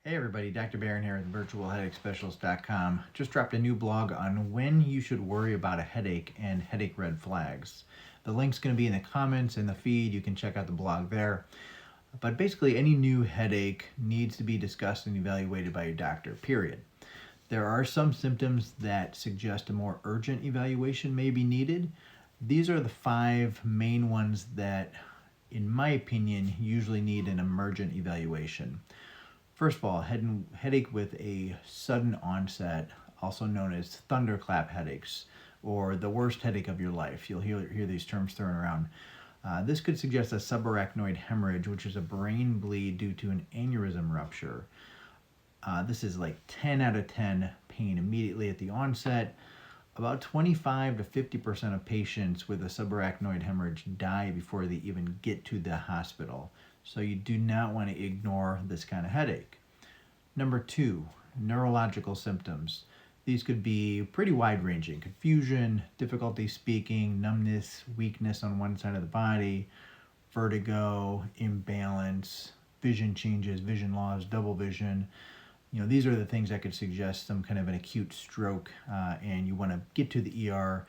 Hey everybody, Dr. Barron here at virtualheadachespecialist.com. Just dropped a new blog on when you should worry about a headache and headache red flags. The link's going to be in the comments and the feed. You can check out the blog there. But basically, any new headache needs to be discussed and evaluated by your doctor, period. There are some symptoms that suggest a more urgent evaluation may be needed. These are the 5 main ones that, in my opinion, usually need an emergent evaluation. First of all, headache with a sudden onset, also known as thunderclap headaches, or the worst headache of your life. You'll hear these terms thrown around. This could suggest a subarachnoid hemorrhage, which is a brain bleed due to an aneurysm rupture. This is like 10 out of 10 pain immediately at the onset. About 25 to 50% of patients with a subarachnoid hemorrhage die before they even get to the hospital. So you do not want to ignore this kind of headache. Number 2, neurological symptoms. These could be pretty wide-ranging: confusion, difficulty speaking, numbness, weakness on one side of the body, vertigo, imbalance, vision changes, vision loss, double vision. These are the things that could suggest some kind of an acute stroke, and you want to get to the ER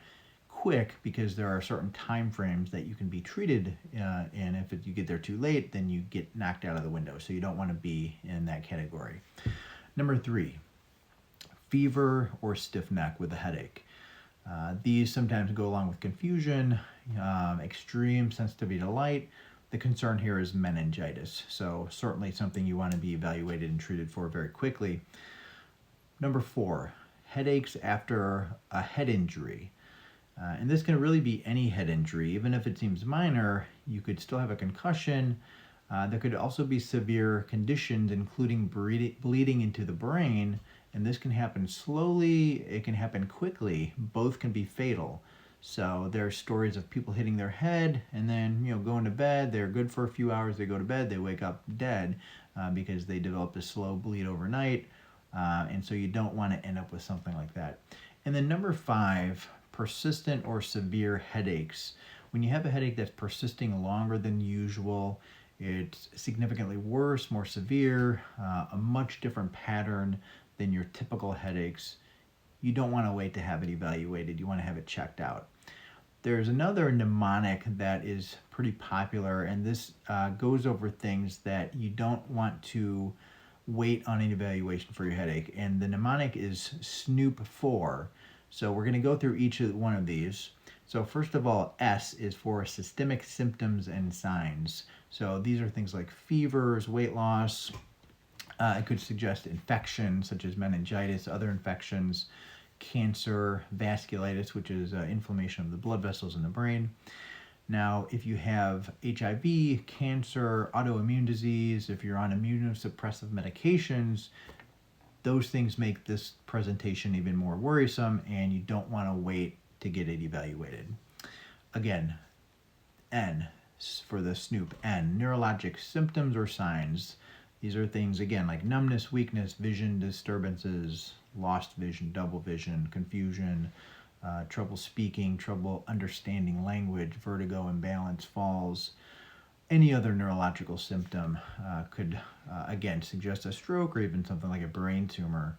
quick because there are certain time frames that you can be treated, and if you get there too late, then you get knocked out of the window. So you don't want to be in that category. Number 3, fever or stiff neck with a headache. These sometimes go along with confusion, extreme sensitivity to light. The concern here is meningitis, so certainly something you want to be evaluated and treated for very quickly. Number 4, headaches after a head injury. And this can really be any head injury. Even if it seems minor, you could still have a concussion. There could also be severe conditions, including bleeding into the brain, and this can happen slowly, it can happen quickly. Both can be fatal. So there are stories of people hitting their head and then going to bed. They're good for a few hours, they go to bed, they wake up dead because they developed a slow bleed overnight. And so you don't want to end up with something like that. And then number 5, persistent or severe headaches. When you have a headache that's persisting longer than usual, it's significantly worse, more severe, a much different pattern than your typical headaches, you don't want to wait to have it evaluated. You want to have it checked out. There's another mnemonic that is pretty popular, and this goes over things that you don't want to wait on an evaluation for your headache. And the mnemonic is SNOOP4. So we're going to go through each one of these. So first of all, S is for systemic symptoms and signs. So these are things like fevers, weight loss. It could suggest infection such as meningitis, other infections, cancer, vasculitis, which is inflammation of the blood vessels in the brain. Now, if you have HIV, cancer, autoimmune disease, if you're on immunosuppressive medications, those things make this presentation even more worrisome, and you don't want to wait to get it evaluated. Again, N for the SNOOP. N, neurologic symptoms or signs. These are things, again, like numbness, weakness, vision disturbances, lost vision, double vision, confusion, trouble speaking, trouble understanding language, vertigo, imbalance, falls. Any other neurological symptom could, again, suggest a stroke or even something like a brain tumor.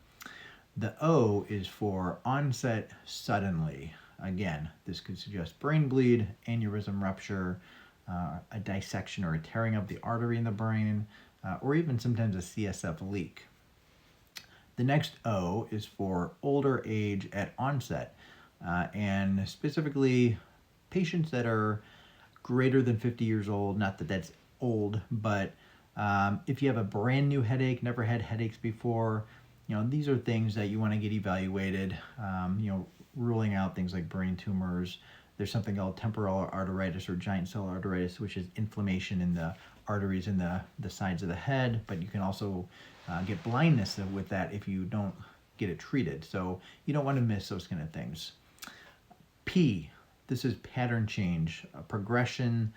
The O is for onset suddenly. Again, this could suggest brain bleed, aneurysm rupture, a dissection or a tearing of the artery in the brain, or even sometimes a CSF leak. The next O is for older age at onset, and specifically patients that are greater than 50 years old. Not that that's old, but if you have a brand new headache, never had headaches before, these are things that you want to get evaluated, ruling out things like brain tumors. There's something called temporal arteritis or giant cell arteritis, which is inflammation in the arteries in the sides of the head, but you can also get blindness with that if you don't get it treated. So you don't want to miss those kind of things. P, this is pattern change, a progression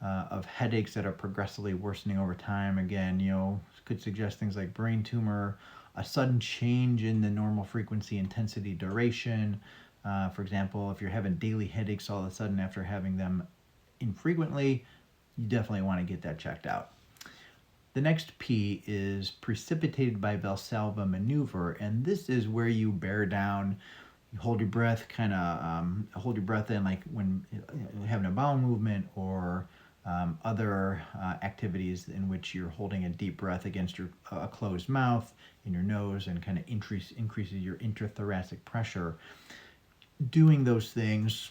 of headaches that are progressively worsening over time. Again, could suggest things like brain tumor, a sudden change in the normal frequency, intensity, duration. For example, if you're having daily headaches all of a sudden after having them infrequently, you definitely want to get that checked out. The next P is precipitated by Valsalva maneuver, and this is where you bear down, you hold your breath, kind of hold your breath in, like when having a bowel movement or other activities in which you're holding a deep breath against your a closed mouth in your nose, and kind of increases your intrathoracic pressure. Doing those things,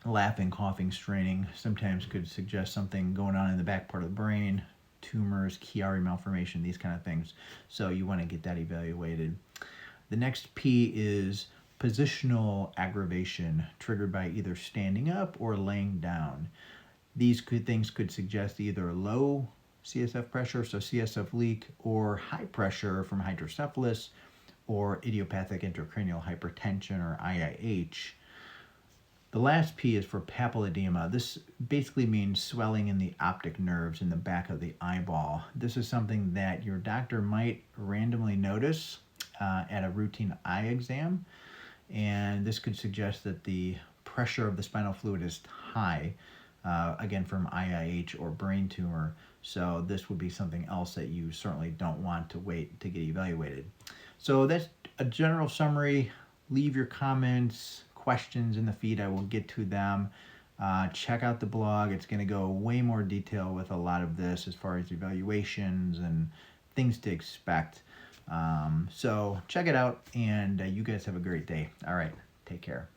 laughing, coughing, straining, sometimes could suggest something going on in the back part of the brain, tumors, Chiari malformation, these kind of things. So you want to get that evaluated. The next P is positional aggravation, triggered by either standing up or laying down. These things could suggest either low CSF pressure, so CSF leak, or high pressure from hydrocephalus, or idiopathic intracranial hypertension, or IIH. The last P is for papilledema. This basically means swelling in the optic nerves in the back of the eyeball. This is something that your doctor might randomly notice at a routine eye exam, and this could suggest that the pressure of the spinal fluid is high, again from IIH or brain tumor. So this would be something else that you certainly don't want to wait to get evaluated. So that's a general summary. Leave your comments, questions in the feed. I will get to them. Check out the blog. It's going to go way more detail with a lot of this as far as evaluations and things to expect. So check it out, and you guys have a great day. All right, take care.